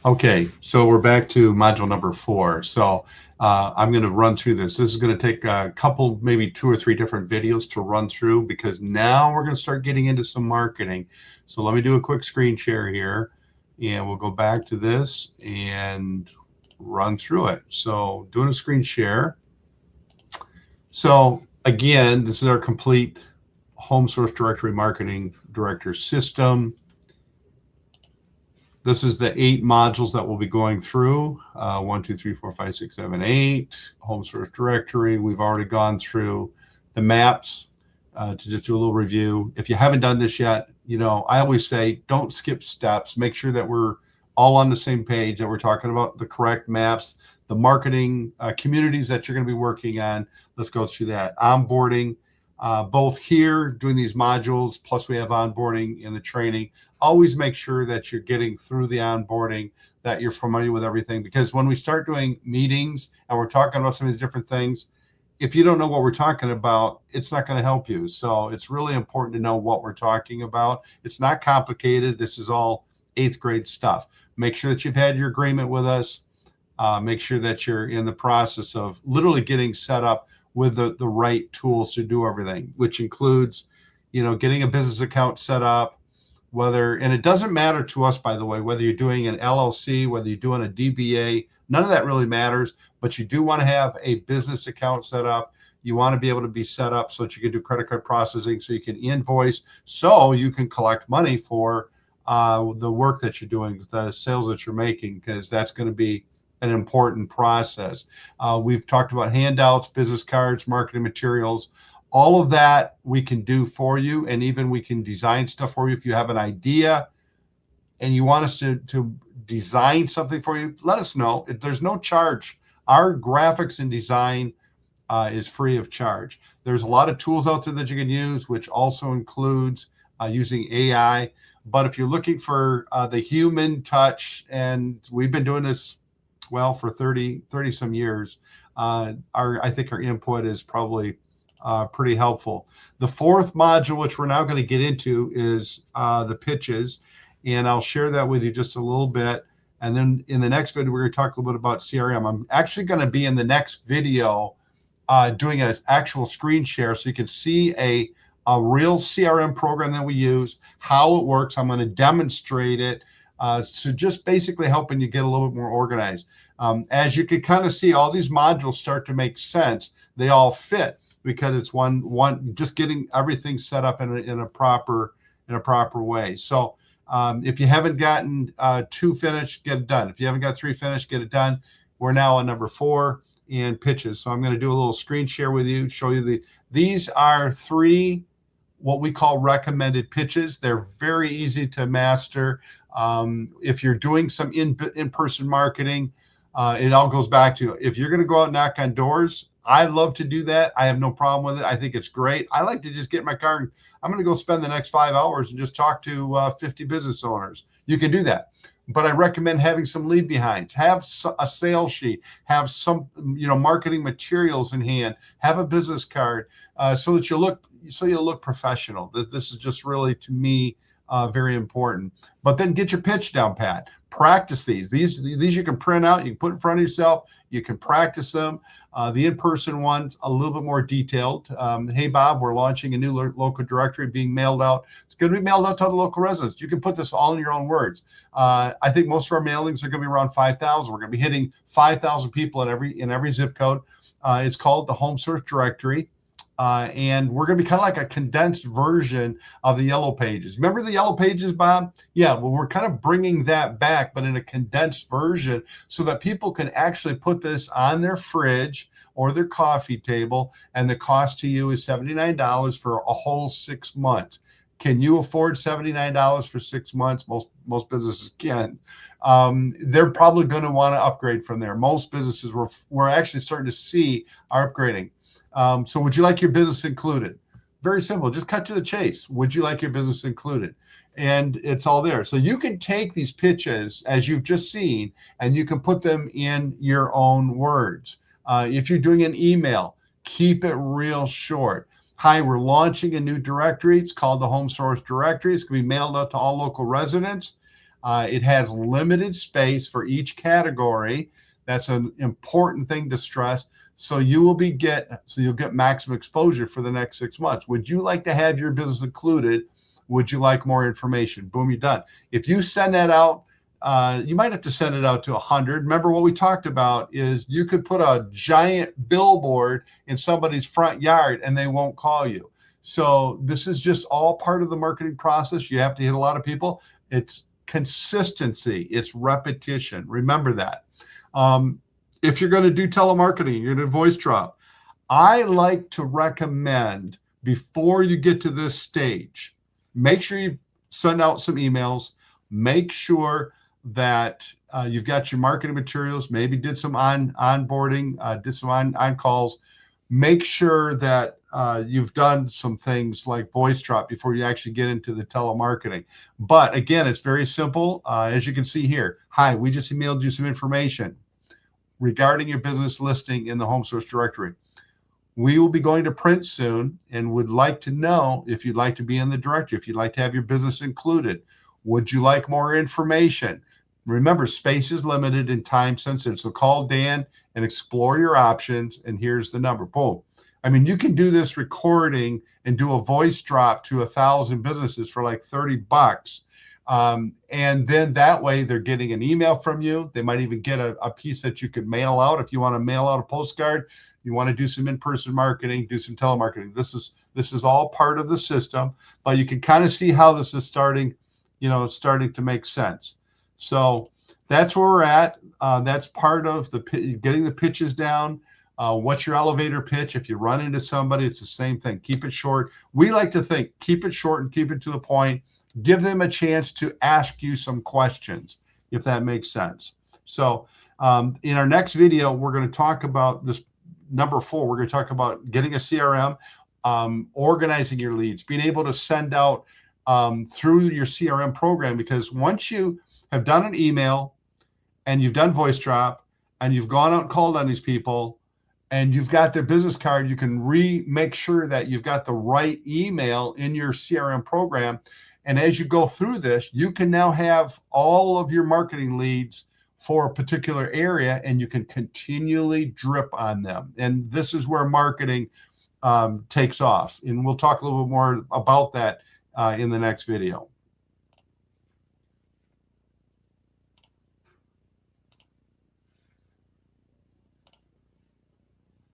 Okay, so we're back to module number 4. So I'm going to run through this. This is going to take a couple, maybe 2 or 3 different videos to run through because now we're going to start getting into some marketing. So let me do a quick screen share here and we'll go back to this and run through it. So doing a screen share. So again, this is our complete home source directory marketing director system. This is the 8 modules that we'll be going through. 1, 2, 3, 4, 5, 6, 7, 8. Home source directory. We've already gone through the maps to just do a little review. If you haven't done this yet, I always say don't skip steps. Make sure that we're all on the same page, that we're talking about the correct maps, the marketing communities that you're going to be working on. Let's go through that. Onboarding, both here doing these modules, plus we have onboarding in the training. Always make sure that you're getting through the onboarding, that you're familiar with everything. Because when we start doing meetings and we're talking about some of these different things, if you don't know what we're talking about, it's not going to help you. So it's really important to know what we're talking about. It's not complicated. This is all 8th grade stuff. Make sure that you've had your agreement with us. Make sure that you're in the process of literally getting set up with the right tools to do everything, which includes, getting a business account set up, and it doesn't matter to us, by the way, whether you're doing an LLC, whether you're doing a DBA, none of that really matters, but you do want to have a business account set up. You want to be able to be set up so that you can do credit card processing, so you can invoice, so you can collect money for the work that you're doing, the sales that you're making, because that's going to be an important process. We've talked about handouts, business cards, marketing materials. All of that we can do for you, and even we can design stuff for you. If you have an idea and you want us to design something for you, let us know. There's no charge. Our graphics and design is free of charge. There's a lot of tools out there that you can use, which also includes using AI. But if you're looking for the human touch, and we've been doing this, well, for 30 some years, I think our input is probably pretty helpful. The 4th module, which we're now going to get into, is the pitches, and I'll share that with you just a little bit. And then in the next video, we're going to talk a little bit about CRM. I'm actually going to be in the next video doing an actual screen share, so you can see a real CRM program that we use, how it works. I'm going to demonstrate it. So just basically helping you get a little bit more organized. As you can kind of see, all these modules start to make sense. They all fit because it's one just getting everything set up in a proper way. So if you haven't gotten 2 finished, get it done. If you haven't got 3 finished, get it done. We're now on number 4 in pitches. So I'm going to do a little screen share with you, show you these are 3 what we call recommended pitches. They're very easy to master. If you're doing some in-person marketing, it all goes back to, if you're going to go out and knock on doors, I love to do that. I have no problem with it. I think it's great. I like to just get in my car and I'm going to go spend the next 5 hours and just talk to 50 business owners. You can do that. But I recommend having some lead behinds, have a sales sheet, have some, marketing materials in hand, have a business card, so that you look professional. This is just really, to me, very important. But then get your pitch down pat. Practice these. These you can print out. You can put in front of yourself. You can practice them. The in-person one's a little bit more detailed. Hey, Bob, we're launching a new local directory being mailed out. It's going to be mailed out to the local residents. You can put this all in your own words. I think most of our mailings are going to be around 5,000. We're going to be hitting 5,000 people in every zip code. It's called the Home Source Directory. And we're going to be kind of like a condensed version of the Yellow Pages. Remember the Yellow Pages, Bob? Yeah, well, we're kind of bringing that back, but in a condensed version so that people can actually put this on their fridge or their coffee table, and the cost to you is $79 for a whole 6 months. Can you afford $79 for 6 months? Most businesses can. They're probably going to want to upgrade from there. Most businesses, we're actually starting to see are upgrading. So would you like your business included? Very simple. Just cut to the chase. Would you like your business included? And it's all there. So you can take these pitches, as you've just seen, and you can put them in your own words. If you're doing an email, keep it real short. Hi, we're launching a new directory. It's called the Home Source Directory. It's going to be mailed out to all local residents. It has limited space for each category. That's an important thing to stress. So you'll get maximum exposure for the next 6 months. Would you like to have your business included? Would you like more information? Boom, you're done. If you send that out, you might have to send it out to 100. Remember what we talked about is you could put a giant billboard in somebody's front yard and they won't call you. So this is just all part of the marketing process. You have to hit a lot of people. It's consistency. It's repetition. Remember that. If you're going to do telemarketing, you're going to voice drop. I like to recommend before you get to this stage, make sure you send out some emails. Make sure that you've got your marketing materials, maybe did some onboarding, did some on calls. Make sure that you've done some things like voice drop before you actually get into the telemarketing. But again, it's very simple. As you can see here, hi, we just emailed you some information regarding your business listing in the HomeSource directory. We will be going to print soon and would like to know if you'd like to be in the directory, if you'd like to have your business included. Would you like more information? Remember, space is limited and time sensitive. So call Dan and explore your options. And here's the number. Boom. I mean, you can do this recording and do a voice drop to 1,000 businesses for like $30. And then that way they're getting an email from you. They might even get a piece that you could mail out. If you want to mail out a postcard, you want to do some in-person marketing, do some telemarketing. This is all part of the system, but you can kind of see how this is starting to make sense. So that's where we're at. That's part of getting the pitches down. What's your elevator pitch? If you run into somebody, it's the same thing. Keep it short. We like to think, keep it short and keep it to the point. Give them a chance to ask you some questions, if that makes sense. So in our next video, we're going to talk about this number 4. We're going to talk about getting a CRM, organizing your leads, being able to send out through your CRM program, because once you have done an email and you've done voice drop and you've gone out and called on these people and you've got their business card, you can make sure that you've got the right email in your CRM program. And as you go through this, you can now have all of your marketing leads for a particular area and you can continually drip on them. And this is where marketing takes off. And we'll talk a little bit more about that in the next video.